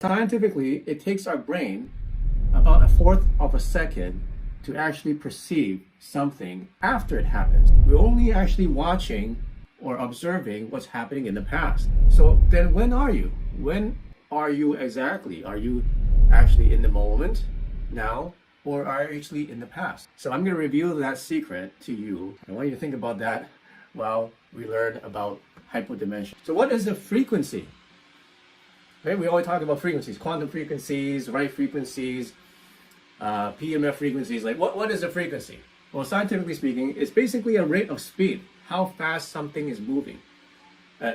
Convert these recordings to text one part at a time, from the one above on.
Scientifically, it takes our brain about a fourth of a second to actually perceive something after it happens. We're only actually watching or observing what's happening in the past. So then when are you? When are you exactly? Are you actually in the moment now, or are you actually in the past? So I'm going to reveal that secret to you. I want you to think about that while we learn about hyperdimension. So what is a frequency? Right? We always talk about frequencies, quantum frequencies, right frequencies, PEMF frequencies. Like what is a frequency? Well, scientifically speaking, it's basically a rate of speed, how fast something is moving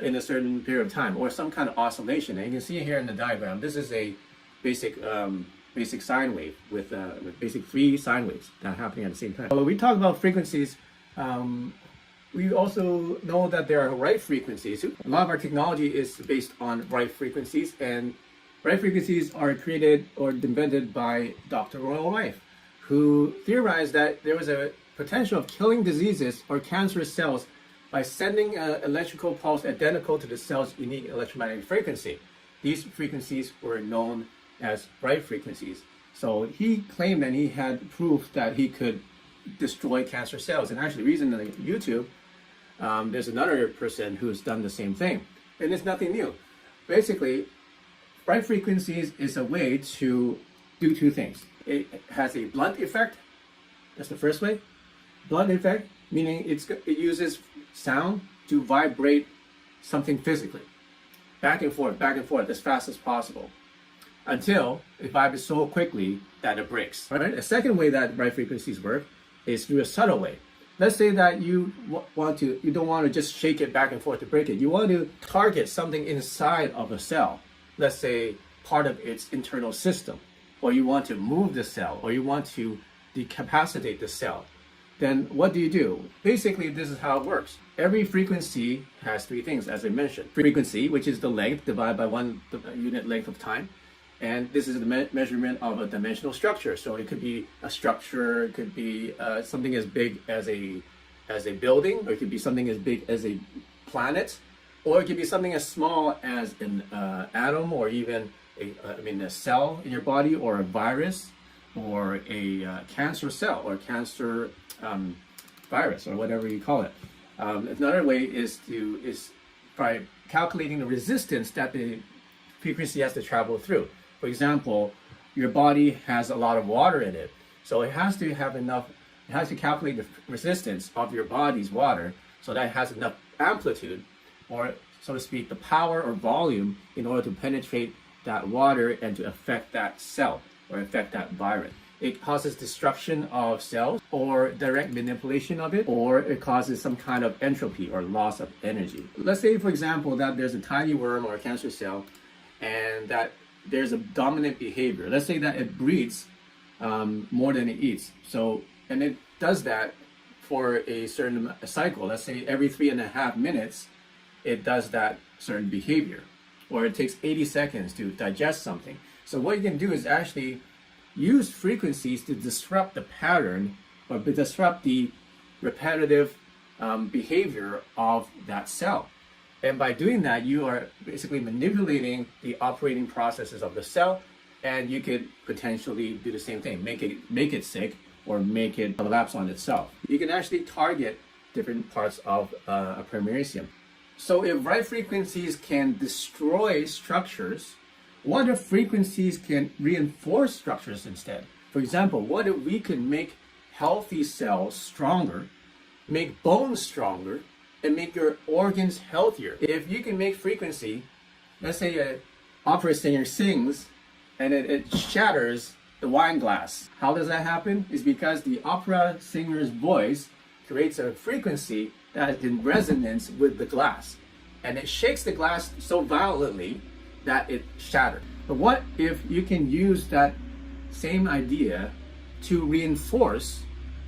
in a certain period of time, or some kind of oscillation. And you can see here in the diagram, this is a basic sine wave with basic 3 sine waves that are happening at the same time. When we talk about frequencies, we also know that there are right frequencies. A lot of our technology is based on right frequencies, and right frequencies are created or invented by Dr. Royal Rife, who theorized that there was a potential of killing diseases or cancerous cells by sending an electrical pulse identical to the cell's unique electromagnetic frequency. These frequencies were known as right frequencies. So he claimed that he had proof that he could destroy cancer cells. And actually, reason on YouTube, there's another person who's done the same thing. And it's nothing new. Basically, right frequencies is a way to do 2 things. It has a blunt effect. That's the first way. Blunt effect, meaning it uses sound to vibrate something physically. Back and forth, as fast as possible, until it vibrates so quickly that it breaks. Right? A second way that right frequencies work is through a subtle way. Let's say that you don't want to just shake it back and forth to break it. You want to target something inside of a cell. Let's say part of its internal system, or you want to move the cell, or you want to decapacitate the cell. Then what do? Basically, this is how it works. Every frequency has 3 things, as I mentioned. Frequency, which is the length divided by 1 unit length of time. And this is the measurement of a dimensional structure. So it could be a structure, it could be something as big as a building, or it could be something as big as a planet, or it could be something as small as an atom, or even a cell in your body, or a virus, or a cancer cell, or cancer virus, or whatever you call it. Another way is by calculating the resistance that the frequency has to travel through. For example, your body has a lot of water in it, so it has to have enough. It has to calculate the resistance of your body's water so that it has enough amplitude, or so to speak, the power or volume, in order to penetrate that water and to affect that cell or affect that virus. It causes destruction of cells, or direct manipulation of it, or it causes some kind of entropy or loss of energy. Let's say, for example, that there's a tiny worm or a cancer cell, and that there's a dominant behavior. Let's say that it breeds more than it eats. So, and it does that for a certain cycle. Let's say every 3.5 minutes, it does that certain behavior, or it takes 80 seconds to digest something. So what you can do is actually use frequencies to disrupt the pattern, or disrupt the repetitive behavior of that cell. And by doing that, you are basically manipulating the operating processes of the cell, and you could potentially do the same thing, make it sick, or make it collapse on itself. You can actually target different parts of a paramecium. So if right frequencies can destroy structures, what if frequencies can reinforce structures instead? For example, what if we could make healthy cells stronger, make bones stronger, and make your organs healthier? If you can make frequency, let's say an opera singer sings and it shatters the wine glass. How does that happen? It's because the opera singer's voice creates a frequency that is in resonance with the glass, and it shakes the glass so violently that it shattered. But what if you can use that same idea to reinforce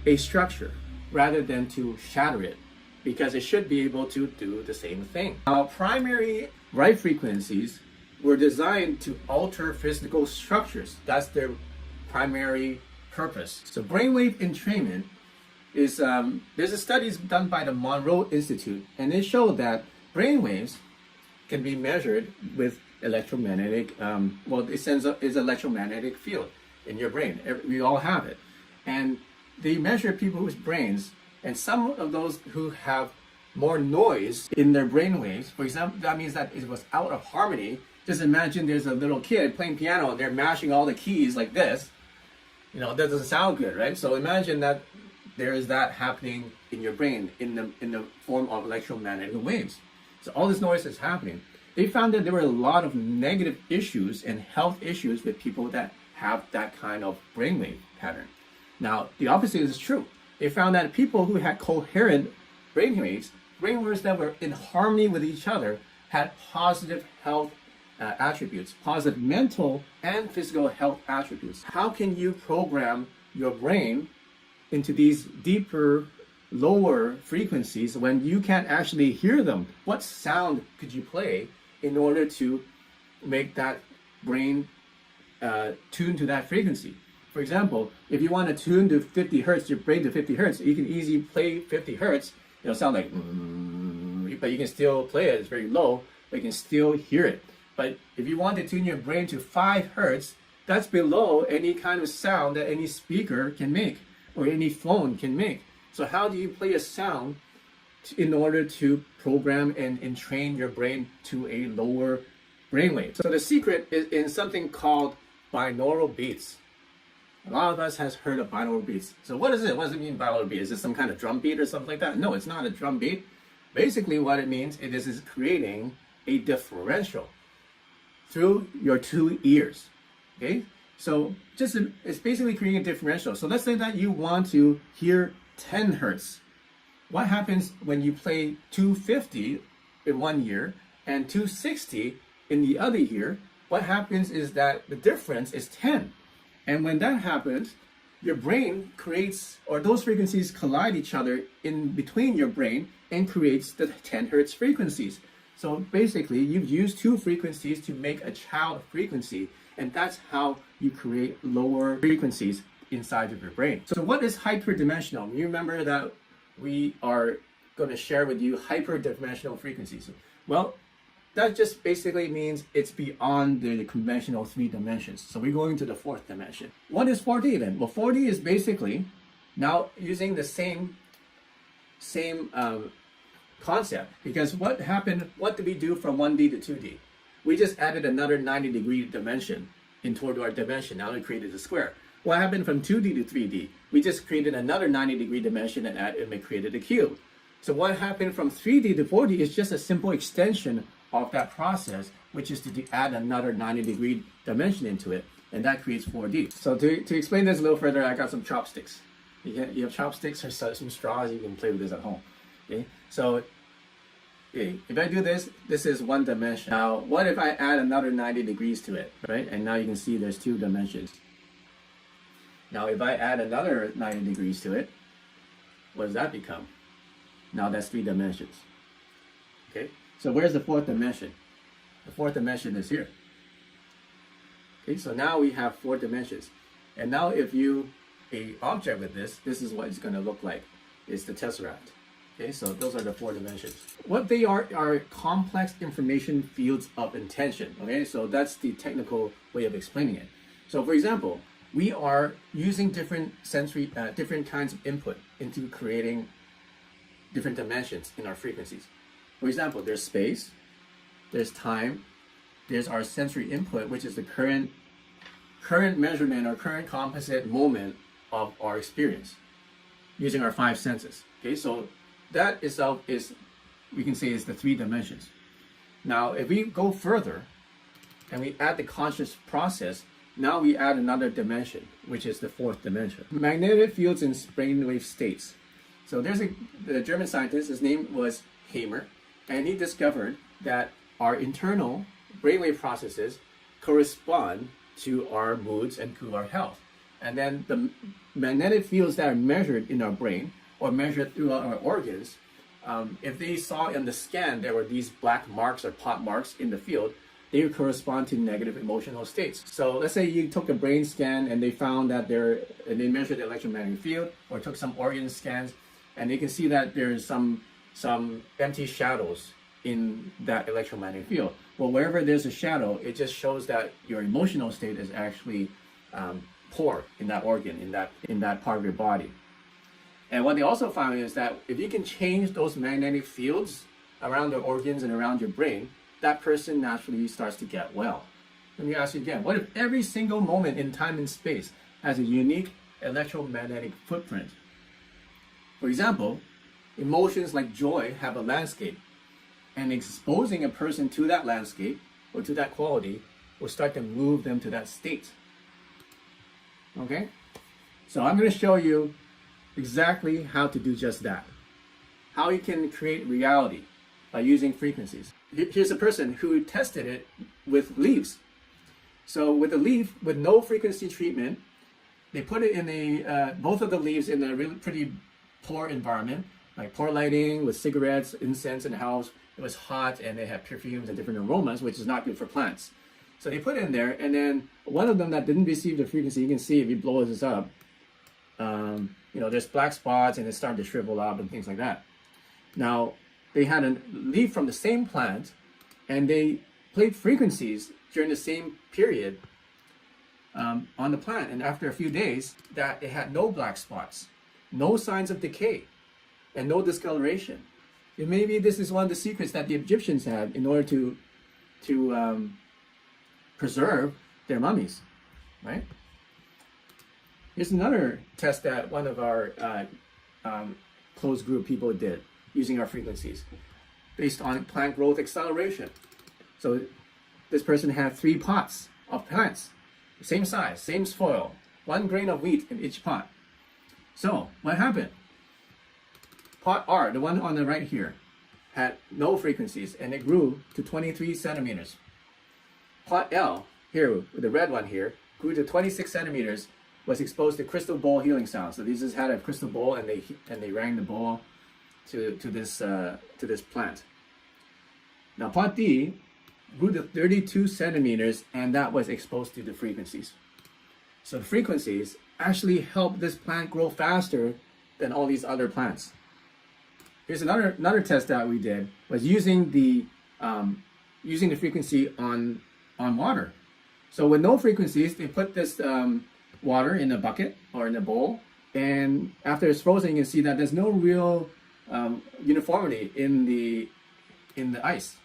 a structure rather than to shatter it? Because it should be able to do the same thing. Now, primary right frequencies were designed to alter physical structures. That's their primary purpose. So brainwave entrainment is, there's a studies done by the Monroe Institute, and they show that brainwaves can be measured with electromagnetic, it sends up is electromagnetic field in your brain. We all have it. And they measure people whose brains, and some of those who have more noise in their brain waves, for example, that means that it was out of harmony. Just imagine there's a little kid playing piano and they're mashing all the keys like this. You know, that doesn't sound good, right? So imagine that there is that happening in your brain in the form of electromagnetic waves. So all this noise is happening. They found that there were a lot of negative issues and health issues with people that have that kind of brainwave pattern. Now, the opposite is true. They found that people who had coherent brainwaves that were in harmony with each other, had positive health attributes, positive mental and physical health attributes. How can you program your brain into these deeper, lower frequencies when you can't actually hear them? What sound could you play in order to make that brain tune to that frequency? For example, if you want to tune to 50 hertz, your brain to 50 hertz, you can easily play 50 hertz. It'll sound like, but you can still play it. It's very low, but you can still hear it. But if you want to tune your brain to 5 hertz, that's below any kind of sound that any speaker can make or any phone can make. So how do you play a sound in order to program and train your brain to a lower brainwave? So the secret is in something called binaural beats. A lot of us has heard of binaural beats. So what is it? What does it mean, binaural beat? Is it some kind of drum beat or something like that? No, it's not a drum beat. Basically what it means is creating a differential through your 2 ears. Okay? So it's basically creating a differential. So let's say that you want to hear 10 hertz. What happens when you play 250 in one ear and 260 in the other ear? What happens is that the difference is 10. And when that happens, your brain creates, or those frequencies collide each other in between your brain and creates the 10 hertz frequencies. So basically, you've used 2 frequencies to make a child frequency, and that's how you create lower frequencies inside of your brain. So what is hyperdimensional? You remember that we are going to share with you hyperdimensional frequencies. Well, that just basically means it's beyond the conventional 3 dimensions. So we're going to the 4th dimension. What is 4D then? Well, 4D is basically now using the same concept. Because what did we do from 1D to 2D? We just added another 90-degree dimension into our dimension. Now we created a square. What happened from 2D to 3D? We just created another 90-degree dimension and we created a cube. So what happened from 3D to 4D is just a simple extension of that process, which is to add another 90-degree dimension into it, and that creates 4D. So to explain this a little further, I got some chopsticks. You have chopsticks or some straws, you can play with this at home. Okay, so if I do this, this is 1 dimension. Now, what if I add another 90 degrees to it, right? And now you can see there's 2 dimensions. Now, if I add another 90 degrees to it, what does that become? Now that's 3 dimensions. Okay, so where's the 4th dimension? The 4th dimension is here. Okay, so now we have 4 dimensions. And now if you an object with this is what it's going to look like. It's the tesseract. Okay, so those are the 4 dimensions. What they are complex information fields of intention. Okay, so that's the technical way of explaining it. So for example, we are using different different kinds of input into creating different dimensions in our frequencies. For example, there's space, there's time, there's our sensory input, which is the current measurement or current composite moment of our experience using our 5 senses. Okay, so that itself is, we can say, is the 3 dimensions. Now, if we go further and we add the conscious process, now we add another dimension, which is the 4th dimension. Magnetic fields in brainwave states. So there's the German scientist, his name was Hamer, and he discovered that our internal brainwave processes correspond to our moods and to our health. And then the magnetic fields that are measured in our brain or measured throughout our organs, if they saw in the scan there were these black marks or pot marks in the field, they would correspond to negative emotional states. So let's say you took a brain scan and they found that they measured the electromagnetic field, or took some organ scans, and they can see that there's some empty shadows in that electromagnetic field. Well, wherever there's a shadow, it just shows that your emotional state is actually poor in that organ, in that part of your body. And what they also found is that if you can change those magnetic fields around the organs and around your brain, that person naturally starts to get well. Let me ask you again, what if every single moment in time and space has a unique electromagnetic footprint? For example, emotions like joy have a landscape, and exposing a person to that landscape or to that quality will start to move them to that state. Okay? So I'm going to show you exactly how to do just that. How you can create reality by using frequencies. Here's a person who tested it with leaves. So with a leaf with no frequency treatment, they put it in both of the leaves in a really pretty poor environment, like poor lighting with cigarettes, incense in the house. It was hot and they had perfumes and different aromas, which is not good for plants. So they put it in there, and then one of them that didn't receive the frequency, you can see if you blow this up, there's black spots and it's starting to shrivel up and things like that. Now, they had a leaf from the same plant, and they played frequencies during the same period on the plant. And after a few days, that it had no black spots, no signs of decay, and no discoloration. And maybe this is one of the secrets that the Egyptians had in order to preserve their mummies, right? Here's another test that one of our closed group people did using our frequencies based on plant growth acceleration. So this person had 3 pots of plants, same size, same soil, 1 grain of wheat in each pot. So what happened? Pot R, the one on the right here, had no frequencies, and it grew to 23 centimeters. Pot L, here, with the red one here, grew to 26 centimeters, was exposed to crystal bowl healing sound. So these just had a crystal bowl, and they rang the bowl to this plant. Now pot D grew to 32 centimeters, and that was exposed to the frequencies. So the frequencies actually help this plant grow faster than all these other plants. Here's another test that we did, was using the frequency on water. So with no frequencies, they put this water in a bucket or in a bowl, and after it's frozen, you can see that there's no real uniformity in the ice.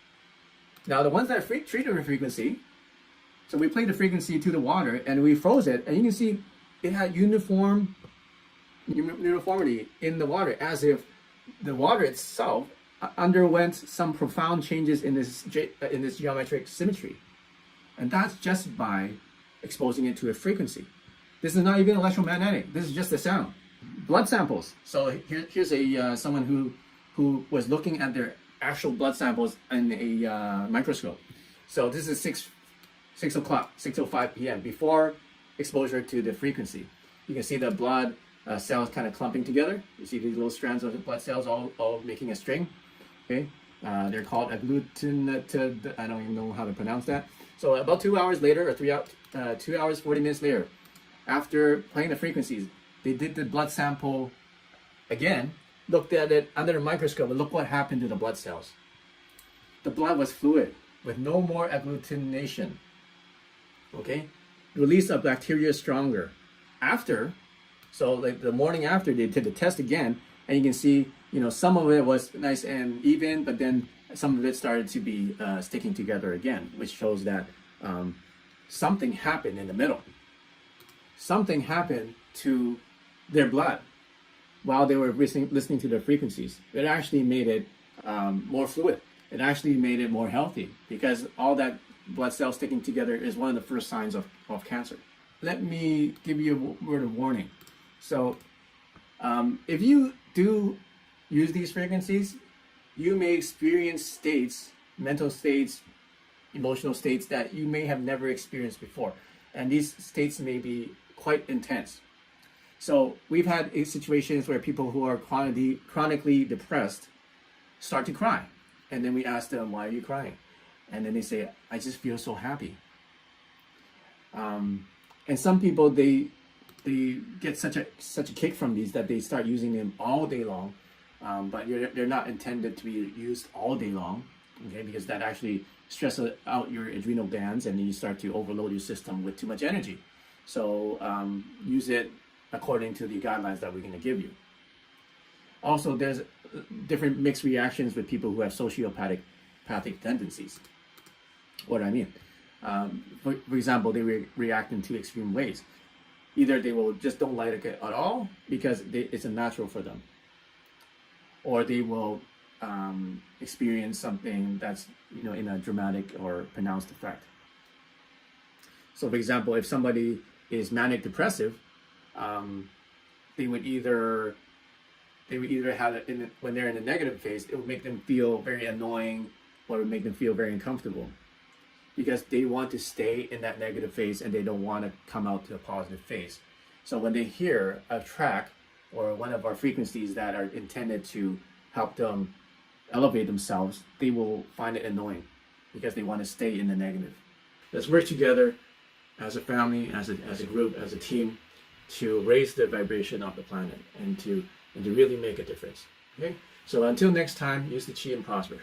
Now the ones that are treated with frequency, so we played the frequency to the water and we froze it, and you can see it had uniformity in the water, as if the water itself underwent some profound changes in this geometric symmetry. And that's just by exposing it to a frequency. This is not even electromagnetic. This is just the sound. Blood samples. So here's someone who was looking at their actual blood samples in a microscope. So this is 6:05 p.m. before exposure to the frequency. You can see the blood cells kind of clumping together. You see these little strands of the blood cells all making a string. Okay, they're called agglutinated. I don't even know how to pronounce that. So about 2 hours later, or 2 hours 40 minutes later, after playing the frequencies, they did the blood sample again, looked at it under the microscope, and look what happened to the blood cells. The blood was fluid with no more agglutination. Okay, release of bacteria stronger. So like the morning after, they did the test again, and you can see, some of it was nice and even, but then some of it started to be sticking together again, which shows that something happened in the middle. Something happened to their blood while they were listening to their frequencies. It actually made it more fluid. It actually made it more healthy, because all that blood cells sticking together is one of the first signs of cancer. Let me give you a word of warning. So if you do use these frequencies, you may experience states, mental states, emotional states that you may have never experienced before. And these states may be quite intense. So we've had situations where people who are chronically depressed start to cry. And then we ask them, why are you crying? And then they say, I just feel so happy. And some people, they get such a kick from these that they start using them all day long. But they're not intended to be used all day long. okay, because that actually stresses out your adrenal glands and you start to overload your system with too much energy. So use it according to the guidelines that we're going to give you. Also, there's different mixed reactions with people who have sociopathic tendencies. What do I mean? For example, they react in two extreme ways. Either they will just don't like it at all because it's a natural for them, or they will experience something that's in a dramatic or pronounced effect. So, for example, if somebody is manic depressive, they would either have it when they're in a negative phase, it would make them feel very annoying, or it would make them feel very uncomfortable, because they want to stay in that negative phase and they don't want to come out to a positive phase. So when they hear a track or one of our frequencies that are intended to help them elevate themselves, they will find it annoying because they want to stay in the negative. Let's work together as a family, as a group, as a team, to raise the vibration of the planet and to really make a difference. Okay? So until next time, use the Qi and prosper.